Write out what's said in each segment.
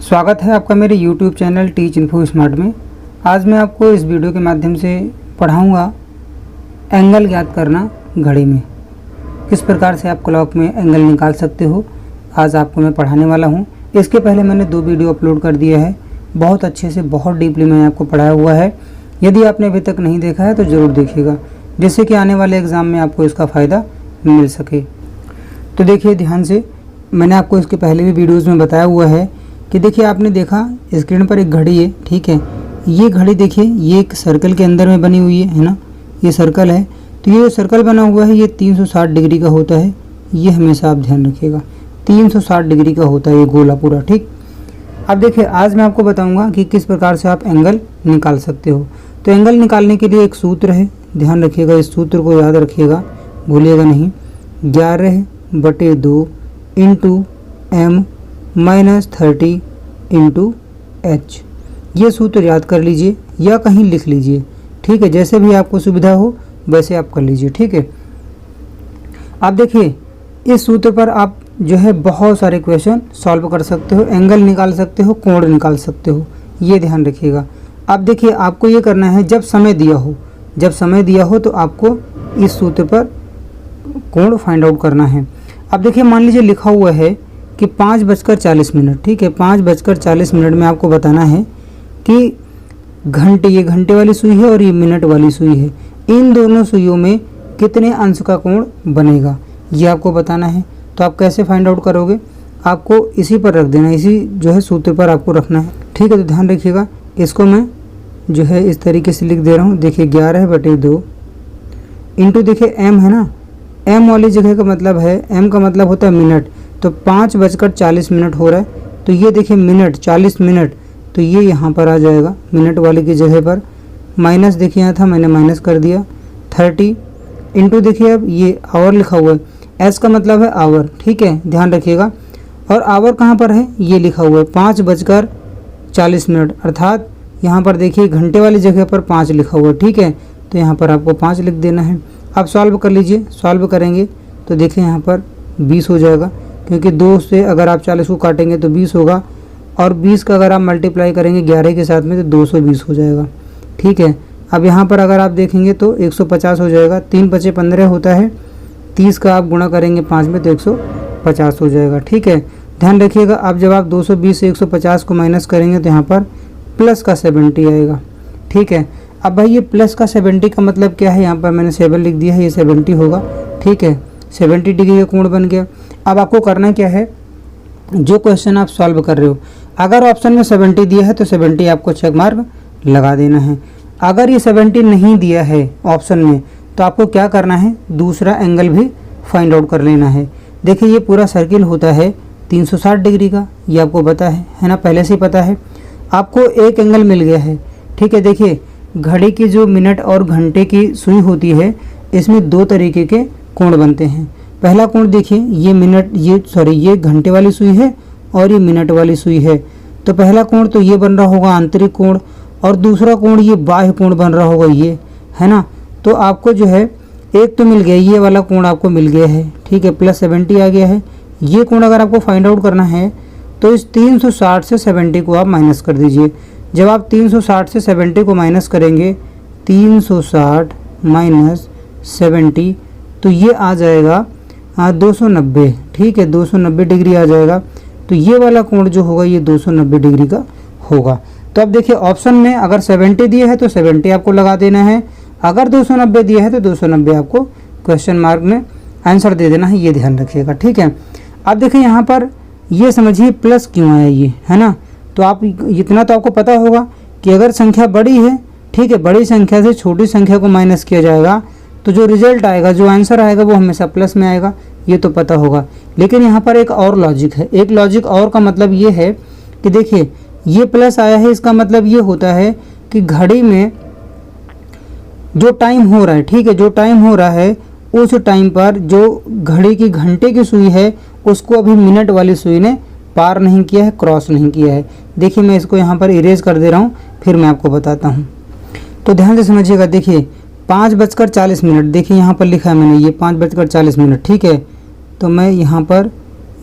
स्वागत है आपका मेरे YouTube channel teach info smart में। आज मैं आपको इस वीडियो के माध्यम से पढ़ाऊंगा एंगल ज्ञात करना घड़ी में। किस प्रकार से आप क्लॉक में एंगल निकाल सकते हो, आज आपको मैं पढ़ाने वाला हूं। इसके पहले मैंने 2 वीडियो अपलोड कर दिया है, बहुत अच्छे से बहुत डीपली मैंने आपको पढ़ाया हुआ है। यदि आपने अभी तक नहीं देखा है तो ज़रूर देखिएगा, जिससे कि आने वाले एग्ज़ाम में आपको इसका फ़ायदा मिल सके। तो देखिए ध्यान से, मैंने आपको इसके पहले भी वीडियोज़ में बताया हुआ है कि देखिए आपने देखा स्क्रीन पर एक घड़ी है, ठीक है। ये घड़ी देखिए ये एक सर्कल के अंदर में बनी हुई है ना, ये सर्कल है। तो ये सर्कल बना हुआ है ये 360 डिग्री का होता है, ये हमेशा आप ध्यान रखिएगा 360 डिग्री का होता है ये गोला पूरा, ठीक। अब देखिए आज मैं आपको बताऊंगा कि किस प्रकार से आप एंगल निकाल सकते हो। तो एंगल निकालने के लिए एक सूत्र है, ध्यान रखिएगा, इस सूत्र को याद रखिएगा, भूलिएगा नहीं। 11/2 into m minus 30 into H, ये सूत्र याद कर लीजिए या कहीं लिख लीजिए, ठीक है। जैसे भी आपको सुविधा हो वैसे आप कर लीजिए, ठीक है। आप देखिए इस सूत्र पर आप जो है बहुत सारे क्वेश्चन सॉल्व कर सकते हो, एंगल निकाल सकते हो, कोण निकाल सकते हो, ये ध्यान रखिएगा। अब देखिए आपको ये करना है, जब समय दिया हो तो आपको इस सूत्र पर कोण फाइंड आउट करना है। अब देखिए मान लीजिए लिखा हुआ है कि 5:40, ठीक है। 5:40 में आपको बताना है कि घंटे, ये घंटे वाली सुई है और ये मिनट वाली सुई है, इन दोनों सुइयों में कितने अंश का कोण बनेगा, ये आपको बताना है। तो आप कैसे फाइंड आउट करोगे, आपको इसी पर रख देना, इसी जो है सूत्र पर आपको रखना है, ठीक है। तो ध्यान रखिएगा, इसको मैं जो है इस तरीके से लिख दे रहा हूँ। देखिए 11/2 इंटू देखिए m है ना, m वाली जगह का मतलब है, m का मतलब होता है मिनट। तो 5:40 हो रहा है, तो ये देखिए मिनट 40 मिनट, तो ये यहाँ पर आ जाएगा मिनट वाले की जगह पर। माइनस देखिए यहाँ था, मैंने माइनस कर दिया 30 इंटू देखिए अब ये आवर लिखा हुआ है, एस का मतलब है आवर, ठीक है, ध्यान रखिएगा। और आवर कहाँ पर है, ये लिखा हुआ है 5:40, अर्थात यहाँ पर देखिए घंटे वाली जगह पर 5 लिखा हुआ है, ठीक है। तो यहाँ पर आपको 5 लिख देना है। आप सॉल्व कर लीजिए, सॉल्व करेंगे तो देखिए यहाँ पर 20 हो जाएगा, क्योंकि 2 से अगर आप 40 को काटेंगे तो 20 होगा, और 20 का अगर आप मल्टीप्लाई करेंगे 11 के साथ में तो 220 हो जाएगा, ठीक है। अब यहाँ पर अगर आप देखेंगे तो 150 हो जाएगा, 3×5 = 15 होता है, 30 का आप गुणा करेंगे 5 में तो 150 हो जाएगा, ठीक है। ध्यान रखिएगा, अब जब आप 220 से 150 को माइनस करेंगे तो यहाँ पर प्लस का 70 आएगा, ठीक है। अब भाई ये प्लस का 70 का मतलब क्या है, यहाँ पर मैंने 7 लिख दिया है, ये 70 होगा, ठीक है। 70 डिग्री का कोण बन गया। अब आपको करना क्या है, जो क्वेश्चन आप सॉल्व कर रहे हो, अगर ऑप्शन में 70 दिया है तो 70 आपको चेक मार्क लगा देना है। अगर ये 70 नहीं दिया है ऑप्शन में तो आपको क्या करना है, दूसरा एंगल भी फाइंड आउट कर लेना है। देखिए ये पूरा सर्किल होता है 360 डिग्री का, ये आपको पता है ना, पहले से ही पता है। आपको एक एंगल मिल गया है, ठीक है। देखिए घड़ी की जो मिनट और घंटे की सुई होती है, इसमें 2 तरीके के कोण बनते हैं। पहला कोण देखिए ये मिनट, ये घंटे वाली सुई है और ये मिनट वाली सुई है। तो पहला कोण तो ये बन रहा होगा आंतरिक कोण, और दूसरा कोण ये बाह्य कोण बन रहा होगा, ये है ना। तो आपको जो है एक तो मिल गया, ये वाला कोण आपको मिल गया है, ठीक है, प्लस 70 आ गया है। ये कोण अगर आपको फाइंड आउट करना है तो इस 360 से 70 को आप माइनस कर दीजिए। जब आप 360 से 70 को माइनस करेंगे, 360 माइनस 70, तो ये आ जाएगा 290, ठीक है, 290 डिग्री आ जाएगा। तो ये वाला कोण जो होगा ये 290 डिग्री का होगा। तो अब देखिए ऑप्शन में अगर 70 दिया है तो 70 आपको लगा देना है, अगर 290 दिया है तो 290 आपको क्वेश्चन मार्क में आंसर दे देना है, ये ध्यान रखिएगा, ठीक है। अब देखिए यहाँ पर ये समझिए प्लस क्यों आया ये, है ना। तो आप इतना तो आपको पता होगा कि अगर संख्या बड़ी है, ठीक है, बड़ी संख्या से छोटी संख्या को माइनस किया जाएगा तो जो रिजल्ट आएगा, जो आंसर आएगा वो हमेशा प्लस में आएगा, ये तो पता होगा। लेकिन यहाँ पर एक और लॉजिक है, एक लॉजिक और का मतलब ये है कि देखिए ये प्लस आया है, इसका मतलब ये होता है कि घड़ी में जो टाइम हो रहा है, ठीक है, जो टाइम हो रहा है उस टाइम पर जो घड़ी की घंटे की सुई है उसको अभी मिनट वाली सुई ने पार नहीं किया है, क्रॉस नहीं किया है। देखिए मैं इसको यहाँ पर इरेज कर दे रहा हूँ, फिर मैं आपको बताता हूँ। तो ध्यान से समझिएगा, देखिए 5:40, देखिए यहाँ पर लिखा है मैंने ये 5:40, ठीक है। तो मैं यहाँ पर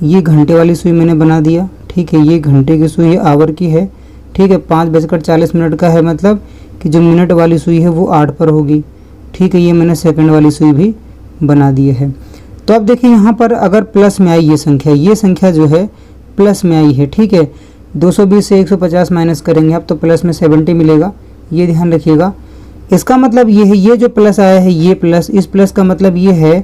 ये घंटे वाली सुई मैंने बना दिया, ठीक है। ये घंटे की सुई आवर की है, ठीक है। 5:40 का है, मतलब कि जो मिनट वाली सुई है वो 8 पर होगी, ठीक है। ये मैंने सेकंड वाली सुई भी बना दी है। तो अब देखिए यहाँ पर अगर प्लस में आई ये संख्या जो है प्लस में आई है, ठीक है। 220 से 150 माइनस करेंगे आप तो प्लस में 70 मिलेगा, ये ध्यान रखिएगा। इसका मतलब ये है, ये जो प्लस आया है ये प्लस, इस प्लस का मतलब ये है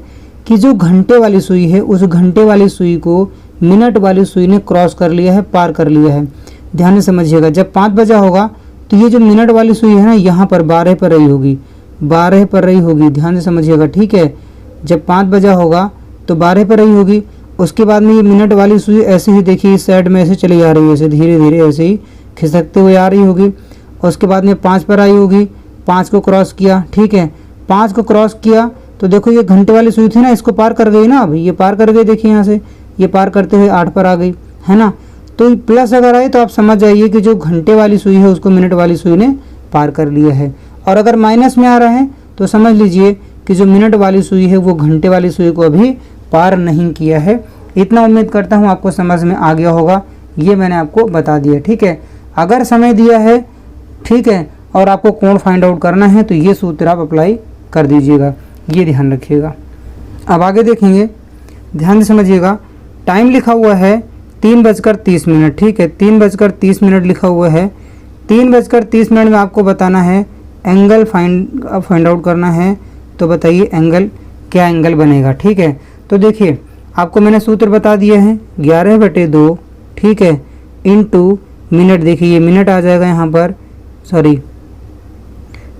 कि जो घंटे वाली सुई है उस घंटे वाली सुई को मिनट वाली सुई ने क्रॉस कर लिया है, पार कर लिया है। ध्यान से समझिएगा, जब 5 बजा होगा तो ये जो मिनट वाली सुई है ना यहाँ पर 12 पर रही होगी, 12 पर रही होगी, ध्यान से समझिएगा, ठीक है। जब 5 बजा होगा तो 12 पर रही होगी। उसके बाद में ये मिनट वाली सुई ऐसे ही देखिए इस साइड में ऐसे चली आ रही है, ऐसे धीरे धीरे ऐसे ही खिसकते हुए आ रही होगी। और उसके बाद में 5 पर आई होगी, 5 को क्रॉस किया, ठीक है। 5 को क्रॉस किया तो देखो ये घंटे वाली सुई थी ना, इसको पार कर गई ना, अब ये पार कर गई, देखिए यहाँ से ये पार करते हुए 8 पर आ गई, है ना। तो प्लस अगर आए तो आप समझ जाइए कि जो घंटे वाली सुई है उसको मिनट वाली सुई ने पार कर लिया है। और अगर माइनस में आ रहा है तो समझ लीजिए कि जो मिनट वाली सुई है वो घंटे वाली सुई को अभी पार नहीं किया है। इतना उम्मीद करता हूँ आपको समझ में आ गया होगा, ये मैंने आपको बता दिया, ठीक है। अगर समय दिया है, ठीक है, और आपको कोण फाइंड आउट करना है तो ये सूत्र आप अप्लाई कर दीजिएगा, ये ध्यान रखिएगा। अब आगे देखेंगे, ध्यान से समझिएगा। टाइम लिखा हुआ है 3:30, ठीक है। 3:30 लिखा हुआ है। 3:30 में आपको बताना है एंगल फाइंड आउट करना है। तो बताइए एंगल, क्या एंगल बनेगा, ठीक है। तो देखिए आपको मैंने सूत्र बता दिया है 11/2, ठीक है, इंटू मिनट। देखिए ये मिनट आ जाएगा यहाँ पर, सॉरी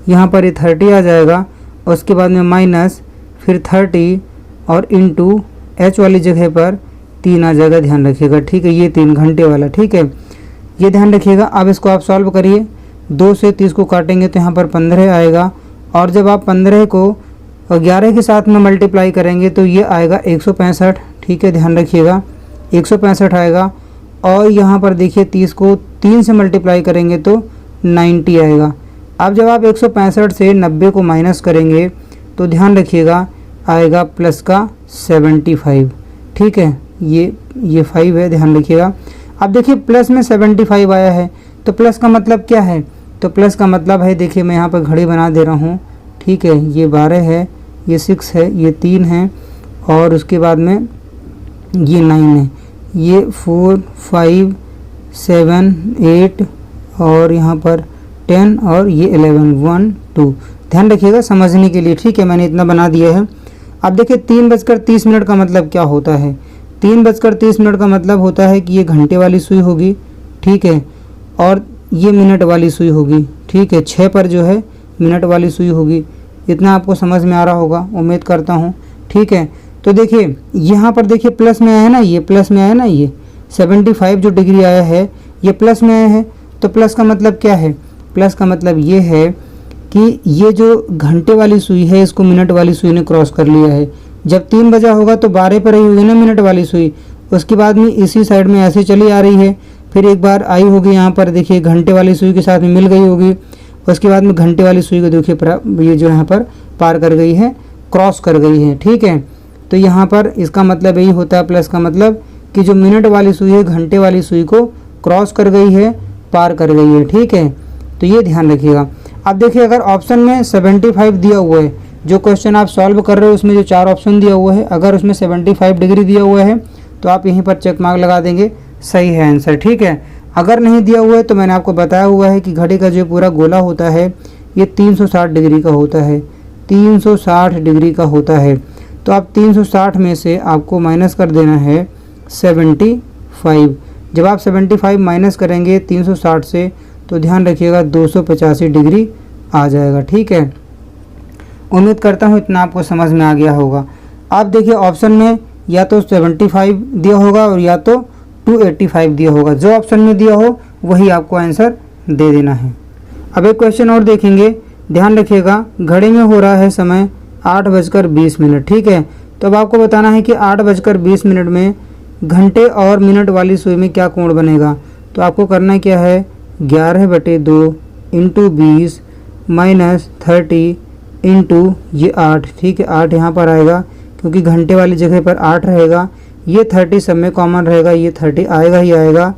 यहाँ पर ये 30 आ जाएगा। उसके बाद में माइनस फिर 30 और इंटू एच वाली जगह पर 3 आ जाएगा, ध्यान रखिएगा, ठीक है। ये 3 घंटे वाला, ठीक है, ये ध्यान रखिएगा। अब इसको आप सॉल्व करिए, 2 से 30 को काटेंगे तो यहाँ पर 15 आएगा। और जब आप 15 को 11 के साथ में मल्टीप्लाई करेंगे तो ये आएगा 165, ठीक है, ध्यान रखिएगा, 165 आएगा। और यहाँ पर देखिए 30 को 3 से मल्टीप्लाई करेंगे तो 90 आएगा। अब जब आप 165 से 90 को माइनस करेंगे तो ध्यान रखिएगा आएगा प्लस का 75, ठीक है, ये 5 है, ध्यान रखिएगा। अब देखिए प्लस में 75 आया है तो प्लस का मतलब क्या है, तो प्लस का मतलब है, देखिए मैं यहाँ पर घड़ी बना दे रहा हूँ, ठीक है, ये 12 है, ये 6 है, ये 3 है, और उसके बाद में ये 9 है, ये 4 5 7 8 और यहाँ पर 10 और ये 11 1 2, ध्यान रखिएगा समझने के लिए, ठीक है। मैंने इतना बना दिया है। अब देखिए 3:30 का मतलब क्या होता है। 3:30 का मतलब होता है कि ये घंटे वाली सुई होगी, ठीक है, और ये मिनट वाली सुई होगी, ठीक है। 6 पर जो है मिनट वाली सुई होगी। इतना आपको समझ में आ रहा होगा, उम्मीद करता हूँ, ठीक है। तो देखिए यहाँ पर देखिए प्लस में आया है ना, ये प्लस में आया ना, ये 75 जो डिग्री आया है ये प्लस में आया है। तो प्लस का मतलब क्या है, प्लस का मतलब ये है कि ये जो घंटे वाली सुई है इसको मिनट वाली सुई ने क्रॉस कर लिया है। जब 3 बजा होगा तो 12 पर रही होगी ना मिनट वाली सुई, उसके बाद में इसी साइड में ऐसे चली आ रही है, फिर एक बार आई होगी यहाँ पर, देखिए घंटे वाली सुई के साथ में मिल गई होगी। उसके बाद में घंटे वाली सुई को देखिए ये जो यहाँ पर पार कर गई है, क्रॉस कर गई है, ठीक है। तो यहाँ पर इसका मतलब यही होता है प्लस का मतलब कि जो मिनट वाली सुई है घंटे वाली सुई को क्रॉस कर गई है, पार कर गई है, ठीक है। तो ये ध्यान रखिएगा। अब देखिए अगर ऑप्शन में 75 दिया हुआ है, जो क्वेश्चन आप सॉल्व कर रहे हो उसमें जो 4 ऑप्शन दिया हुआ है, अगर उसमें 75 डिग्री दिया हुआ है तो आप यहीं पर चेक मार्क लगा देंगे, सही है आंसर, ठीक है। अगर नहीं दिया हुआ है तो मैंने आपको बताया हुआ है कि घड़ी का जो पूरा गोला होता है ये 360 डिग्री का होता है, 360 डिग्री का होता है। तो आप 360 में से आपको माइनस कर देना है 75। जब आप 75 माइनस करेंगे 360 से तो ध्यान रखिएगा 285 डिग्री आ जाएगा, ठीक है। उम्मीद करता हूँ इतना आपको समझ में आ गया होगा। आप देखिए ऑप्शन में या तो 75 दिया होगा और या तो 285 दिया होगा, जो ऑप्शन में दिया हो वही आपको आंसर दे देना है। अब एक क्वेश्चन और देखेंगे, ध्यान रखिएगा। घड़ी में हो रहा है समय 8:20, ठीक है। तो अब आपको बताना है कि 8:20 में घंटे और मिनट वाली सुई में क्या कोण बनेगा। तो आपको करना क्या है, 11/2 इंटू 20 माइनस 30 इंटू ये 8, ठीक है। 8 यहाँ पर आएगा क्योंकि घंटे वाली जगह पर 8 रहेगा, ये 30 सब में कॉमन रहेगा, ये 30 आएगा ही आएगा,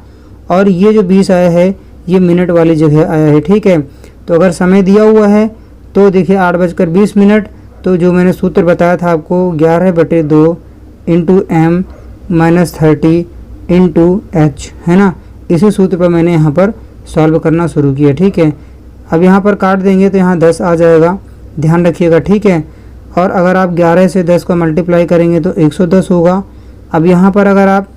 और ये जो 20 आया है ये मिनट वाली जगह आया है, ठीक है। तो अगर समय दिया हुआ है तो देखिए 8:20, तो जो मैंने सूत्र बताया था आपको 11/2 into m minus 30 into h, है ना, इसी सूत्र पर मैंने यहाँ पर सॉल्व करना शुरू किया, ठीक है। अब यहाँ पर काट देंगे तो यहाँ 10 आ जाएगा, ध्यान रखिएगा, ठीक है। और अगर आप 11 से 10 को मल्टीप्लाई करेंगे तो 110 होगा। अब यहाँ पर अगर आप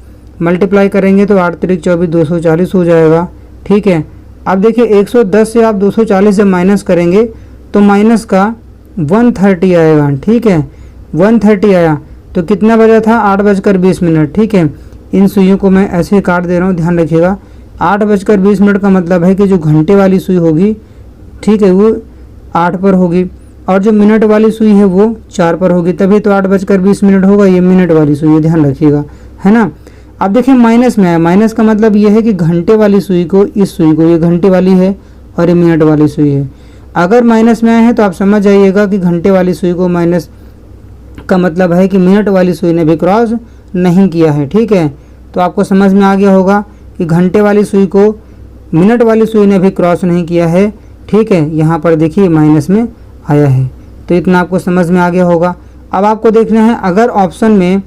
मल्टीप्लाई करेंगे तो 8 त्रिक 24 240 हो जाएगा, ठीक है। अब देखिए 110 से आप 240 जब माइनस करेंगे तो माइनस का 130 आएगा, ठीक है। 130 आया तो कितना बजा था 8:20, ठीक है। इन सुइयों को मैं ऐसे काट दे रहा हूँ, ध्यान रखिएगा। 8:20 का मतलब है कि जो घंटे वाली सुई होगी, ठीक है, वो 8 पर होगी, और जो मिनट वाली सुई है वो 4 पर होगी, तभी तो 8:20 होगा। ये मिनट वाली सुई है, ध्यान रखिएगा, है ना। अब देखिए माइनस में आया, माइनस का मतलब ये है कि घंटे वाली सुई को, इस सुई को, ये घंटे वाली है और ये मिनट वाली सुई है। अगर माइनस में आया है तो आप समझ जाइएगा कि घंटे वाली सुई को माइनस का मतलब है कि मिनट वाली सुई ने भी क्रॉस नहीं किया है, ठीक है। तो आपको समझ में आ गया होगा कि घंटे वाली सुई को मिनट वाली सुई ने भी क्रॉस नहीं किया है, ठीक है। यहाँ पर देखिए माइनस में आया है, तो इतना आपको समझ में आ गया होगा। अब आपको देखना है, अगर ऑप्शन में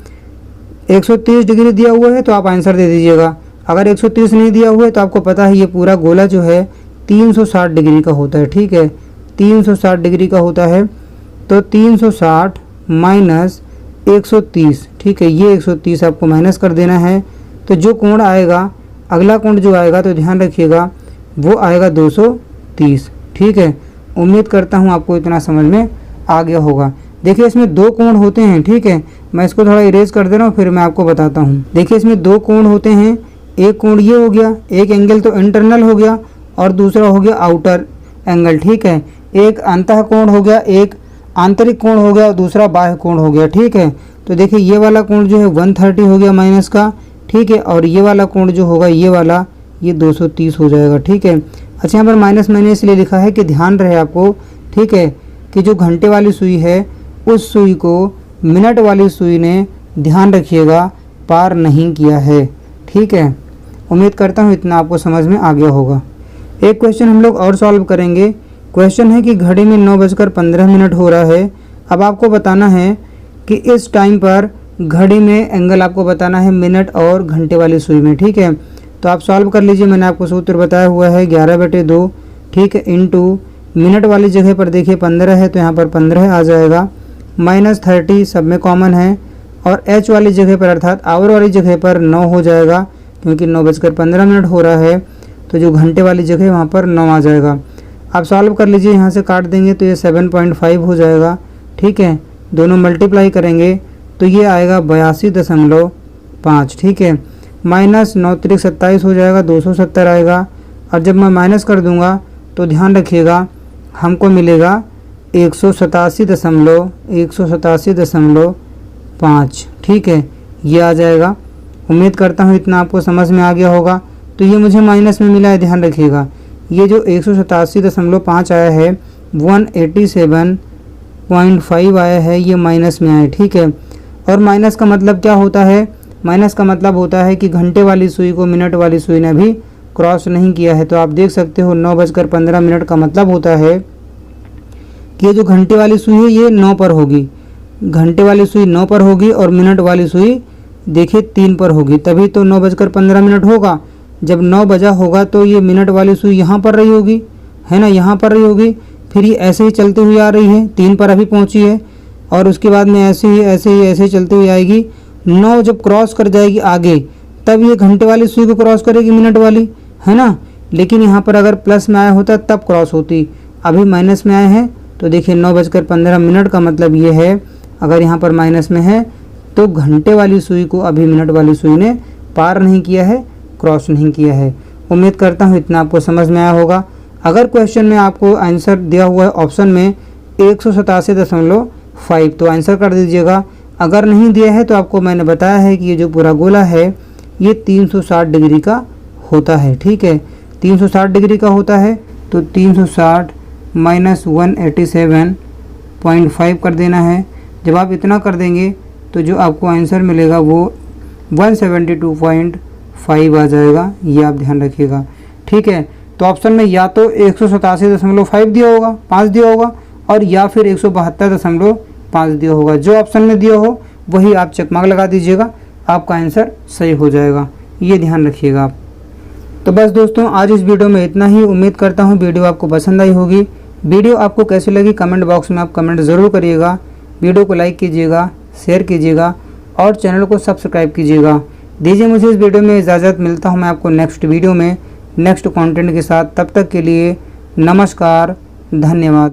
130 डिग्री दिया हुआ है तो आप आंसर दे दीजिएगा। अगर 130 नहीं दिया हुआ है तो आपको पता है ये पूरा गोला जो है 360 डिग्री का होता है, ठीक है। 360 डिग्री का होता है, तो 360 माइनस 130, ठीक है, ये 130 आपको माइनस कर देना है। तो जो कोण आएगा, अगला कोण जो आएगा, तो ध्यान रखिएगा वो आएगा 230, ठीक है। उम्मीद करता हूँ आपको इतना समझ में आ गया होगा। देखिए इसमें 2 कोण होते हैं, ठीक है। मैं इसको थोड़ा इरेज कर दे रहा हूँ, फिर मैं आपको बताता हूँ। देखिए इसमें 2 कोण होते हैं, एक कोण ये हो गया, एक एंगल तो इंटरनल हो गया, और दूसरा हो गया आउटर एंगल, ठीक है। एक अंतः कोण हो गया, एक आंतरिक कोण हो गया, और दूसरा बाह्य कोण हो गया, ठीक है। तो देखिए ये वाला कोण जो है 130 हो गया माइनस का, ठीक है, और ये वाला कोण जो होगा ये वाला, ये 230 हो जाएगा, ठीक है। अच्छा, यहाँ पर माइनस मैंने इसलिए लिखा है कि ध्यान रहे आपको, ठीक है, कि जो घंटे वाली सुई है उस सुई को मिनट वाली सुई ने, ध्यान रखिएगा, पार नहीं किया है, ठीक है। उम्मीद करता हूँ इतना आपको समझ में आ गया होगा। एक क्वेश्चन हम लोग और सॉल्व करेंगे। क्वेश्चन है कि घड़ी में 9:15 हो रहा है। अब आपको बताना है कि इस टाइम पर घड़ी में एंगल आपको बताना है मिनट और घंटे वाली सुई में, ठीक है। तो आप सॉल्व कर लीजिए, मैंने आपको सूत्र बताया हुआ है 11/2, ठीक है, इंटू मिनट वाली जगह पर देखिए 15 है तो यहाँ पर 15 आ जाएगा, माइनस 30 सब में कॉमन है, और एच वाली जगह पर अर्थात आवर वाली जगह पर 9 हो जाएगा, क्योंकि 9:15 हो रहा है, तो जो घंटे वाली जगह वहाँ पर 9 आ जाएगा। आप सॉल्व कर लीजिए, यहाँ से काट देंगे तो ये 7.5 हो जाएगा, ठीक है। दोनों मल्टीप्लाई करेंगे तो ये आएगा 82.5, ठीक है, माइनस 9 त्रिक 27 हो जाएगा, 270 आएगा। और जब मैं माइनस कर दूंगा तो ध्यान रखिएगा हमको मिलेगा 187.5, ठीक है, ये आ जाएगा। उम्मीद करता हूँ इतना आपको समझ में आ गया होगा। तो ये मुझे माइनस में मिला है, ध्यान रखिएगा, ये जो 187.5 आया है 187.5 आया है, ये माइनस में आया, ठीक है। और माइनस का मतलब क्या होता है, माइनस का मतलब होता है कि घंटे वाली सुई को मिनट वाली सुई ने भी क्रॉस नहीं किया है। तो आप देख सकते हो 9:15 का मतलब होता है कि ये जो घंटे वाली सुई है ये 9 पर होगी, घंटे वाली सुई 9 पर होगी, और मिनट वाली सुई देखिए 3 पर होगी, तभी तो 9:15 होगा। जब 9 बजा होगा तो ये मिनट वाली सुई यहाँ पर रही होगी, है ना, यहाँ पर रही होगी, फिर ये ऐसे ही चलती हुई आ रही है, 3 पर अभी पहुँची है, और उसके बाद में ऐसे ही चलती हुई आएगी। 9 जब क्रॉस कर जाएगी आगे, तब ये घंटे वाली सुई को क्रॉस करेगी मिनट वाली, है ना। लेकिन यहाँ पर अगर प्लस में आया होता तब क्रॉस होती, अभी माइनस में आए हैं, तो देखिए 9:15 का मतलब ये है, अगर यहाँ पर माइनस में है तो घंटे वाली सुई को अभी मिनट वाली सुई ने पार नहीं किया है, क्रॉस नहीं किया है। उम्मीद करता हूँ इतना आपको समझ में आया होगा। अगर क्वेश्चन में आपको आंसर दिया हुआ है ऑप्शन में 187.5, तो आंसर कर दीजिएगा। अगर नहीं दिया है तो आपको मैंने बताया है कि ये जो पूरा गोला है ये 360 डिग्री का होता है, ठीक है, 360 डिग्री का होता है। तो 360 माइनस 187.5 कर देना है। जब आप इतना कर देंगे तो जो आपको आंसर मिलेगा वो 172.5 आ जाएगा, ये आप ध्यान रखिएगा। ठीक है, तो ऑप्शन में या तो 187.5 दिया होगा, 5 दिया होगा, और या फिर 172.5 दिया होगा। जो ऑप्शन में दिया हो वही आप चेक मार्क लगा दीजिएगा, आपका आंसर सही हो जाएगा, ये ध्यान रखिएगा आप। तो बस दोस्तों, आज इस वीडियो में इतना ही। उम्मीद करता हूँ वीडियो आपको पसंद आई होगी। वीडियो आपको कैसी लगी कमेंट बॉक्स में आप कमेंट ज़रूर करिएगा। वीडियो को लाइक कीजिएगा, शेयर कीजिएगा और चैनल को सब्सक्राइब कीजिएगा। दीजिए मुझे इस वीडियो में इजाज़त। मिलता हूँ मैं आपको नेक्स्ट वीडियो में नेक्स्ट कंटेंट के साथ। तब तक के लिए नमस्कार, धन्यवाद।